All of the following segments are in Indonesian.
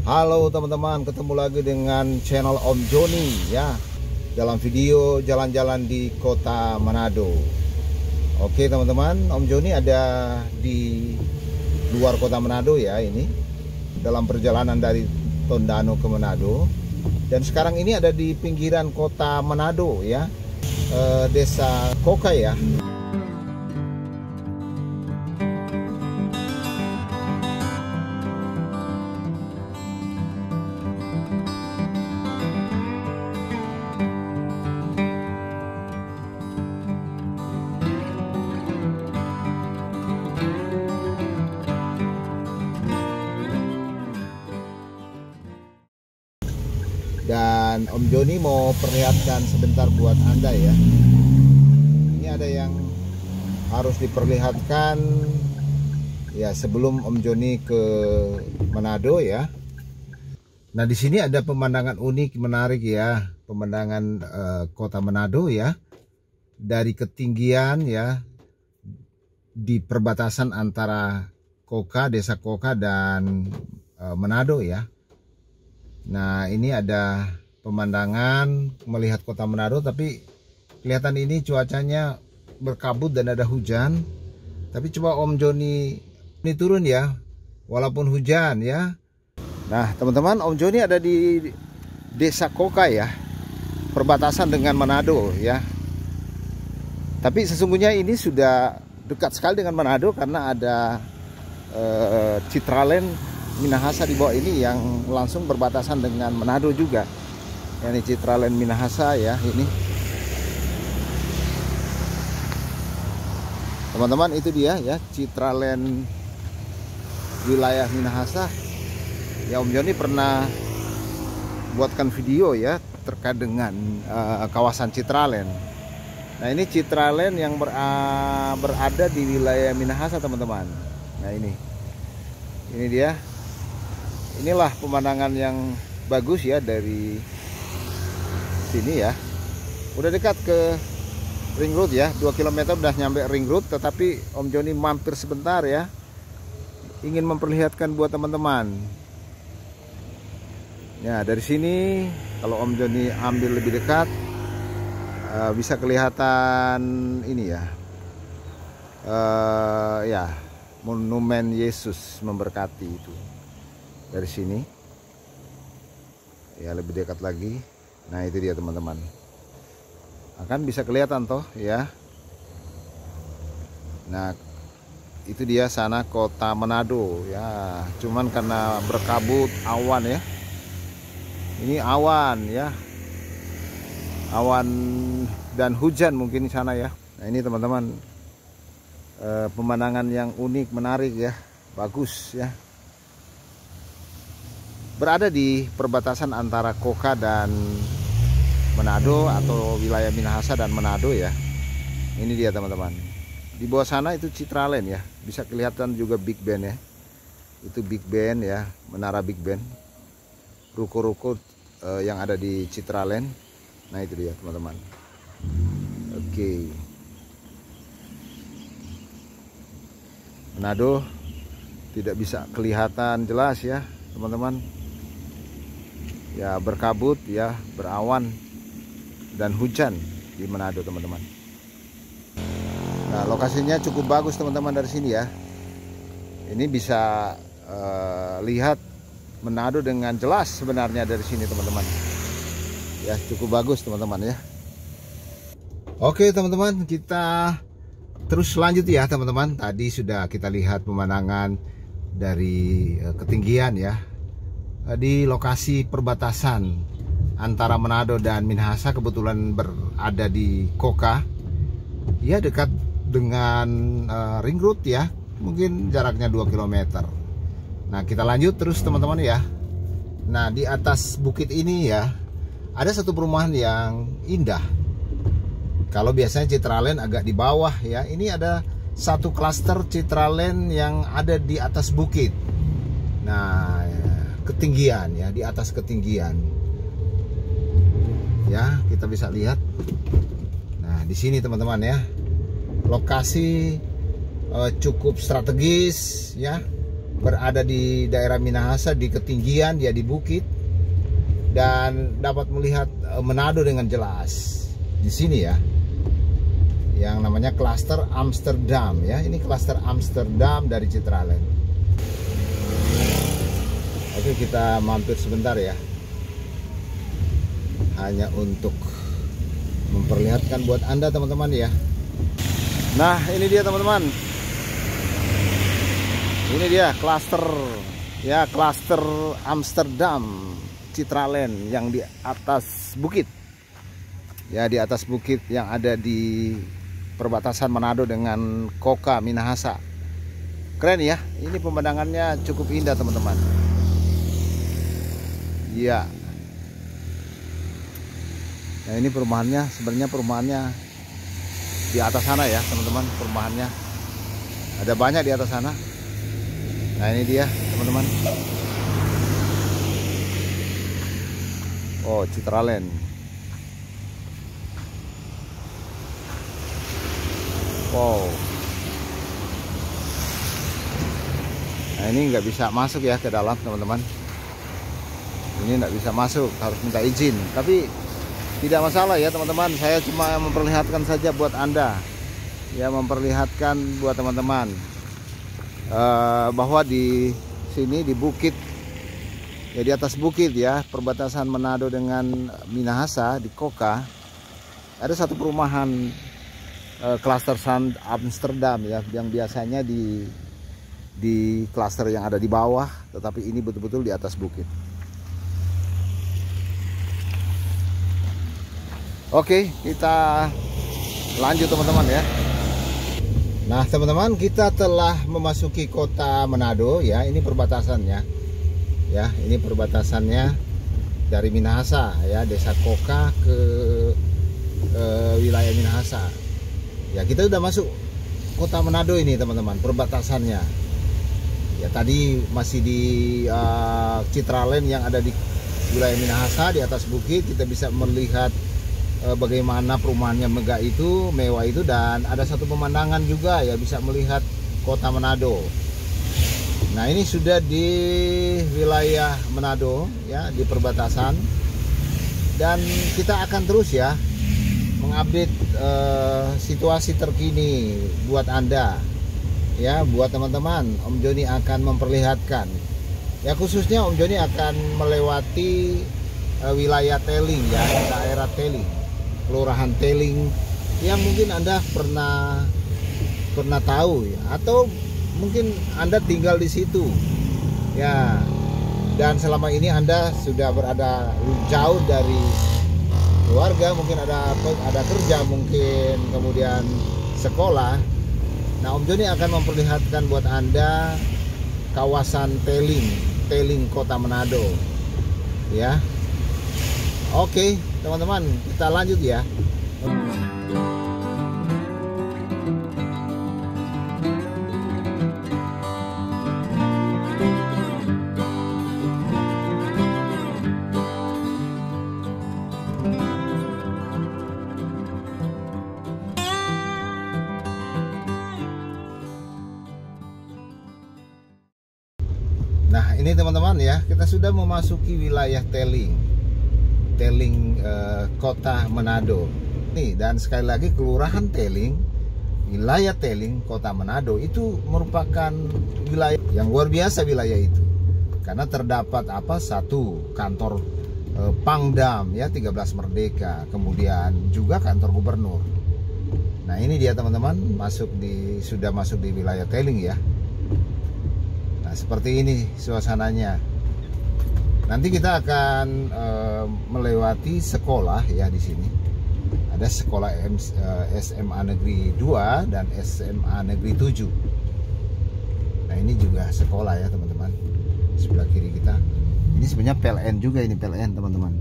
Halo teman-teman, ketemu lagi dengan channel Om Joni ya, dalam video jalan-jalan di kota Manado. Oke teman-teman, Om Joni ada di luar kota Manado ya, ini dalam perjalanan dari Tondano ke Manado. Dan sekarang ini ada di pinggiran kota Manado ya, desa Koka ya. Dan Om Joni mau perlihatkan sebentar buat Anda ya. Ini ada yang harus diperlihatkan ya sebelum Om Joni ke Manado ya. Nah, di sini ada pemandangan unik menarik ya, pemandangan kota Manado ya. Dari ketinggian ya, di perbatasan antara Koka, desa Koka dan Manado ya. Nah, ini ada pemandangan melihat kota Manado, tapi kelihatan ini cuacanya berkabut dan ada hujan. Tapi coba Om Joni ini turun ya, walaupun hujan ya. Nah teman-teman, Om Joni ada di desa Koka ya, perbatasan dengan Manado ya. Tapi sesungguhnya ini sudah dekat sekali dengan Manado karena ada Citraland Minahasa di bawah ini yang langsung berbatasan dengan Manado juga. Ini Citraland Minahasa ya, ini. Teman-teman, itu dia ya, Citraland wilayah Minahasa. Ya, Om Joni pernah buatkan video ya terkait dengan kawasan Citraland. Nah, ini Citraland yang berada di wilayah Minahasa, teman-teman. Nah, ini dia. Inilah pemandangan yang bagus ya dari sini ya. Udah dekat ke ring road ya, 2 km udah nyampe ring road. Tetapi Om Joni mampir sebentar ya, ingin memperlihatkan buat teman-teman. Ya, dari sini kalau Om Joni ambil lebih dekat bisa kelihatan ini ya, ya monumen Yesus memberkati itu. Dari sini ya, lebih dekat lagi. Nah, itu dia teman-teman, akan bisa kelihatan toh ya. Nah, itu dia sana kota Manado ya. Cuman karena berkabut awan ya, ini awan ya, awan dan hujan mungkin di sana ya. Nah, ini teman-teman, pemandangan yang unik, menarik ya, bagus ya. Berada di perbatasan antara Koka dan Manado atau wilayah Minahasa dan Manado ya. Ini dia teman-teman. Di bawah sana itu Citraland ya. Bisa kelihatan juga Big Ben ya. Itu Big Ben ya, menara Big Ben. Ruko-ruko yang ada di Citraland. Nah, itu dia teman-teman. Oke. Manado tidak bisa kelihatan jelas ya teman-teman. Ya, berkabut ya, berawan dan hujan di Manado teman-teman. Nah, lokasinya cukup bagus teman-teman dari sini ya. Ini bisa lihat Manado dengan jelas sebenarnya dari sini teman-teman. Ya, cukup bagus teman-teman ya. Oke teman-teman, kita terus lanjut ya teman-teman. Tadi sudah kita lihat pemandangan dari ketinggian ya, di lokasi perbatasan antara Manado dan Minahasa. Kebetulan berada di Koka ya, dekat dengan ring road ya, mungkin jaraknya 2 km. Nah, kita lanjut terus teman-teman ya. Nah, di atas bukit ini ya ada satu perumahan yang indah. Kalau biasanya Citraland agak di bawah ya, ini ada satu klaster Citraland yang ada di atas bukit. Nah, ketinggian ya, di atas ketinggian ya, kita bisa lihat. Nah, di sini teman-teman ya, lokasi cukup strategis ya, berada di daerah Minahasa, di ketinggian, dia di bukit, dan dapat melihat Manado dengan jelas. Di sini ya, yang namanya klaster Amsterdam ya. Ini klaster Amsterdam dari Citraland. Oke, kita mampir sebentar ya, hanya untuk memperlihatkan buat Anda teman-teman ya. Nah, ini dia teman-teman. Ini dia klaster ya, klaster Amsterdam Citraland yang di atas bukit. Ya, di atas bukit yang ada di perbatasan Manado dengan Koka Minahasa. Keren ya. Ini pemandangannya cukup indah teman-teman. Ya. Nah, ini perumahannya, sebenarnya perumahannya di atas sana ya teman-teman. Perumahannya ada banyak di atas sana. Nah, ini dia teman-teman. Oh, Citraland. Wow. Nah, ini nggak bisa masuk ya ke dalam teman-teman. Ini nggak bisa masuk, harus minta izin. Tapi tidak masalah ya teman-teman. Saya cuma memperlihatkan saja buat Anda. Ya, memperlihatkan buat teman-teman bahwa di sini di bukit ya, di atas bukit ya, perbatasan Manado dengan Minahasa di Koka, ada satu perumahan klaster Amsterdam ya, yang biasanya di klaster yang ada di bawah, tetapi ini betul-betul di atas bukit. Oke, kita lanjut teman-teman ya. Nah teman-teman, kita telah memasuki kota Manado ya. Ini perbatasannya ya, ini perbatasannya dari Minahasa ya, desa Koka ke wilayah Minahasa ya. Kita udah masuk kota Manado ini teman-teman, perbatasannya ya. Tadi masih di Citraland yang ada di wilayah Minahasa, di atas bukit. Kita bisa melihat bagaimana perumahannya megah itu, mewah itu, dan ada satu pemandangan juga ya, bisa melihat kota Manado. Nah, ini sudah di wilayah Manado ya, di perbatasan, dan kita akan terus ya mengupdate situasi terkini buat Anda ya, buat teman-teman. Om Joni akan memperlihatkan ya, khususnya Om Joni akan melewati wilayah Teling ya, daerah Teling, Kelurahan Teling, yang mungkin Anda pernah tahu ya, atau mungkin Anda tinggal di situ ya, dan selama ini Anda sudah berada jauh dari keluarga, mungkin ada kerja, mungkin kemudian sekolah. Nah, Om Joni akan memperlihatkan buat Anda kawasan Teling Kota Manado ya. Oke teman-teman, kita lanjut ya. Nah, ini teman-teman ya, kita sudah memasuki wilayah Teling Kota Manado nih. Dan sekali lagi, Kelurahan Teling, wilayah Teling Kota Manado itu merupakan wilayah yang luar biasa. Wilayah itu karena terdapat satu kantor Pangdam ya, 13 Merdeka, kemudian juga kantor gubernur. Nah, ini dia teman-teman, sudah masuk di wilayah Teling ya. Nah, seperti ini suasananya. Nanti kita akan melewati sekolah ya. Di sini ada sekolah SMA Negeri 2 dan SMA Negeri 7. Nah, ini juga sekolah ya teman-teman. Sebelah kiri kita. Ini sebenarnya PLN juga, ini PLN teman-teman.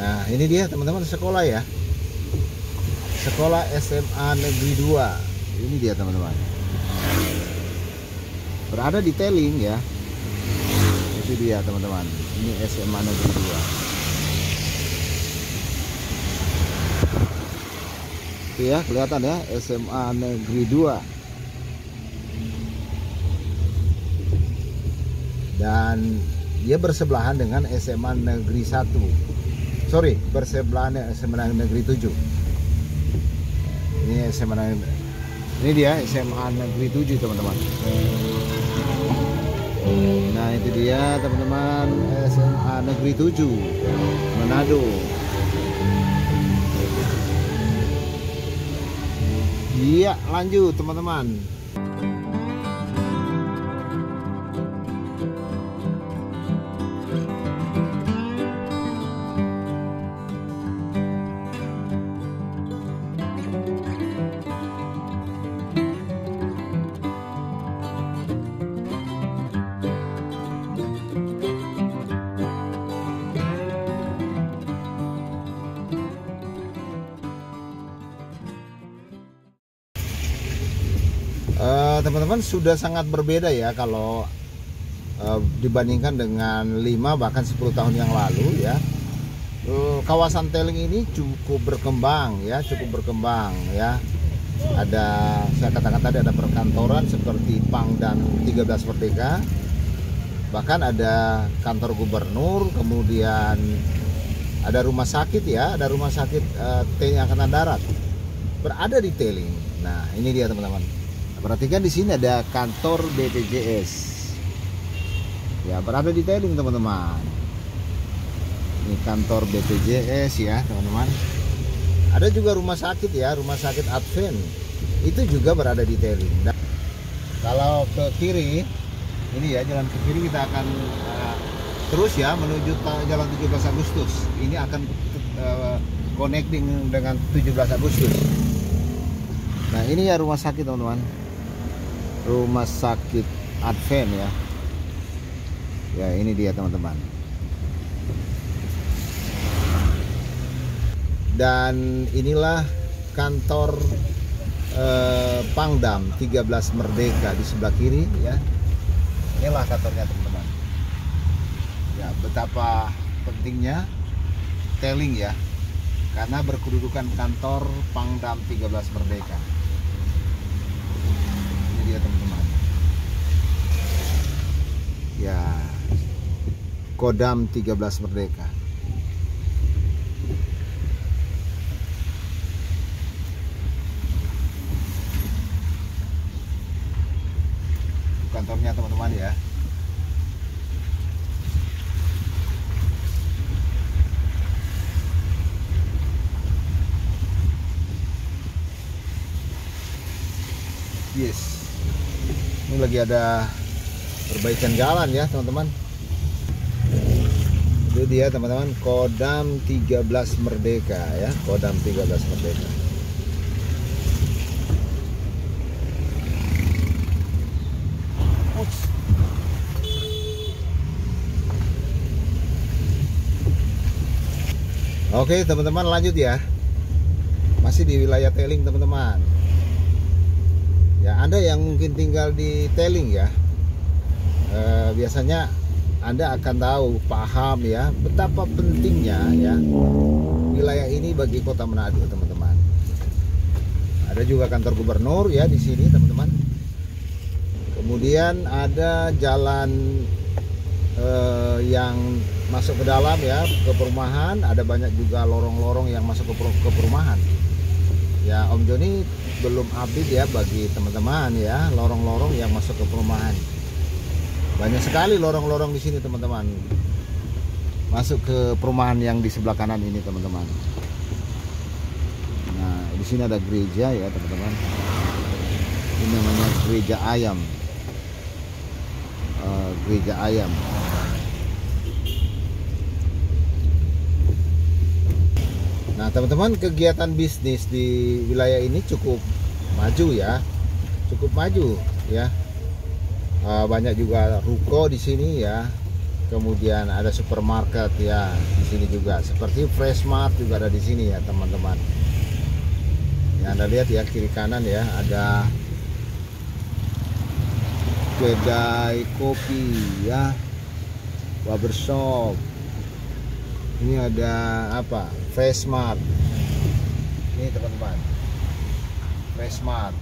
Nah, ini dia teman-teman sekolah ya. Sekolah SMA Negeri 2. Ini dia teman-teman, berada di Teling ya. Itu dia teman-teman, ini SMA Negeri 2. Tuh ya, kelihatan ya, SMA Negeri 2. Dan dia bersebelahan dengan SMA Negeri 1. Sorry, bersebelahan SMA Negeri 7. Ini SMA Negeri, ini dia SMA Negeri 7 teman-teman. Nah itu dia teman-teman, SMA Negeri 7 Manado. Iya, lanjut teman-teman. Teman-teman, sudah sangat berbeda ya kalau dibandingkan dengan 5 bahkan 10 tahun yang lalu ya. Kawasan Tailing ini cukup berkembang ya, ada, saya katakan tadi, ada perkantoran seperti Pangdam 13 Merdeka, bahkan ada kantor gubernur, kemudian ada rumah sakit ya, ada rumah sakit TNI Angkatan Darat berada di Tailing. Nah ini dia teman-teman, perhatikan di sini ada kantor BPJS ya, berada di Tailing teman-teman. Ini kantor BPJS ya teman-teman. Ada juga rumah sakit ya, rumah sakit Advent, itu juga berada di Tailing. Dan kalau ke kiri ini ya, jalan ke kiri kita akan terus ya menuju jalan 17 Agustus. Ini akan connecting dengan 17 Agustus. Nah ini ya rumah sakit teman-teman, rumah sakit Advent ya. Ya ini dia teman-teman. Dan inilah kantor Pangdam 13 Merdeka di sebelah kiri ya. Inilah kantornya teman-teman. Ya, betapa pentingnya Tailing ya, karena berkedudukan kantor Pangdam 13 Merdeka. Ini dia teman-teman. Ya, Kodam 13 Merdeka. Kantornya teman-teman ya. Yes, ini lagi ada perbaikan jalan ya teman-teman. Itu dia teman-teman, Kodam 13 Merdeka ya, Kodam 13 Merdeka. Oke teman-teman, lanjut ya. Masih di wilayah Tailing teman-teman. Ya, Anda yang mungkin tinggal di Tailing ya, biasanya Anda akan tahu, paham ya, betapa pentingnya ya wilayah ini bagi Kota Manado teman-teman. Ada juga kantor gubernur ya di sini teman-teman. Kemudian ada jalan yang masuk ke dalam ya, ke perumahan. Ada banyak juga lorong-lorong yang masuk ke perumahan. Ya, Om Joni belum update ya bagi teman-teman ya, lorong-lorong yang masuk ke perumahan. Banyak sekali lorong-lorong di sini teman-teman, masuk ke perumahan yang di sebelah kanan ini teman-teman. Nah di sini ada gereja ya teman-teman. Ini namanya Gereja Ayam. Gereja Ayam. Nah teman-teman, kegiatan bisnis di wilayah ini cukup maju ya, banyak juga ruko di sini ya, kemudian ada supermarket ya di sini juga, seperti Freshmart juga ada di sini ya teman-teman. Ya, Anda lihat ya kiri kanan ya, ada kedai kopi ya, barbershop. Ini ada apa? Freshmart. Ini teman-teman. Resmart.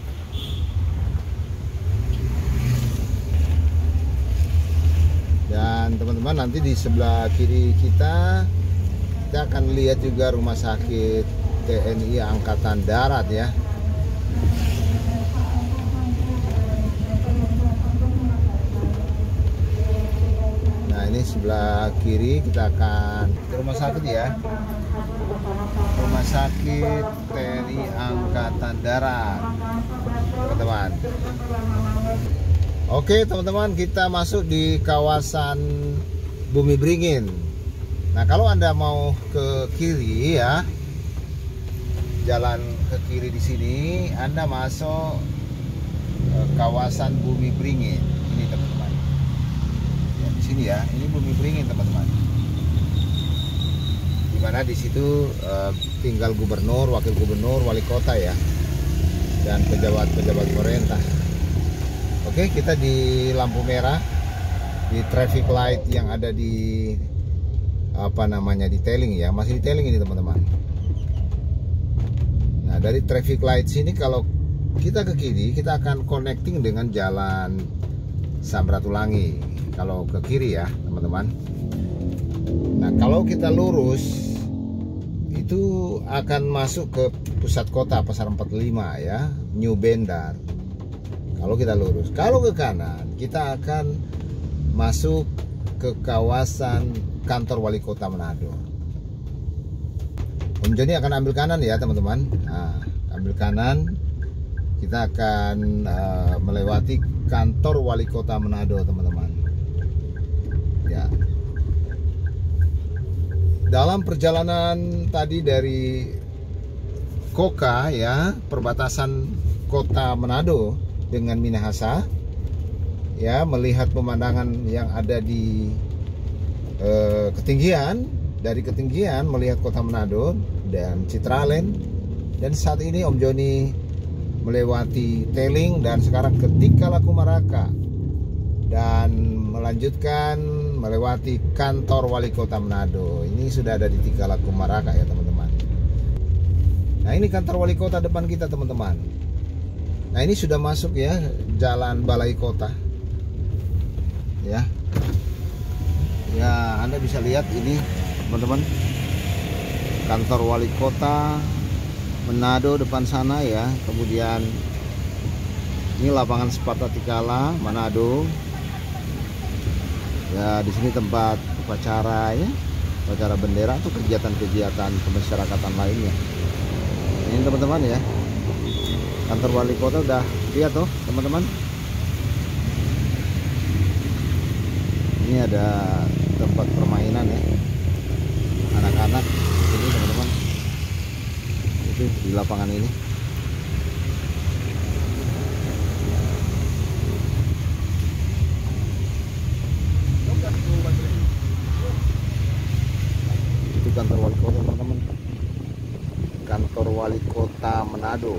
Dan teman-teman, nanti di sebelah kiri kita akan lihat juga rumah sakit TNI Angkatan Darat ya. Nah, ini sebelah kiri kita akan ke rumah sakit ya. Rumah sakit TNI Angkatan Darat, teman-teman. Oke teman-teman, kita masuk di kawasan Bumi Beringin. Nah, kalau Anda mau ke kiri ya, jalan ke kiri di sini, Anda masuk kawasan Bumi Beringin. Ini teman-teman. Ya, di sini ya, ini Bumi Beringin teman-teman. Dimana di situ tinggal gubernur, wakil gubernur, wali kota ya, dan pejabat-pejabat pemerintah. Oke, kita di lampu merah, di traffic light yang ada di di Tailing ya, masih di Tailing ini teman-teman. Nah, dari traffic light sini kalau kita ke kiri, kita akan connecting dengan jalan Samratulangi. Kalau ke kiri ya teman-teman. Nah, kalau kita lurus itu akan masuk ke pusat kota Pasar 45 ya, New Bandar. Kalau kita lurus, kalau ke kanan kita akan masuk ke kawasan kantor wali kota Manado. Om Joni akan ambil kanan ya teman-teman. Nah, ambil kanan, kita akan melewati kantor wali kota Manado teman-teman. Ya. Dalam perjalanan tadi dari Koka ya, perbatasan kota Manado dengan Minahasa ya, melihat pemandangan yang ada di ketinggian, dari ketinggian melihat kota Manado dan Citraland. Dan saat ini Om Joni melewati Tailing dan sekarang ke Tikalakumaraka dan melanjutkan melewati kantor wali kota Manado. Ini sudah ada di Tikalakumaraka ya teman-teman. Nah, ini kantor wali kota depan kita teman-teman. Nah, ini sudah masuk ya, jalan balai kota ya. Ya, Anda bisa lihat ini teman-teman, kantor wali kota Manado depan sana ya. Kemudian ini lapangan Sparta Tikala Manado. Ya, di sini tempat upacara ya, upacara bendera atau kegiatan-kegiatan kemasyarakatan lainnya. Ini teman-teman ya, kantor wali kota udah lihat tuh teman-teman. Ini ada tempat permainan ya, anak-anak ini teman-teman. Itu di lapangan ini. Itu kantor wali kota teman-teman. Kantor wali kota Manado.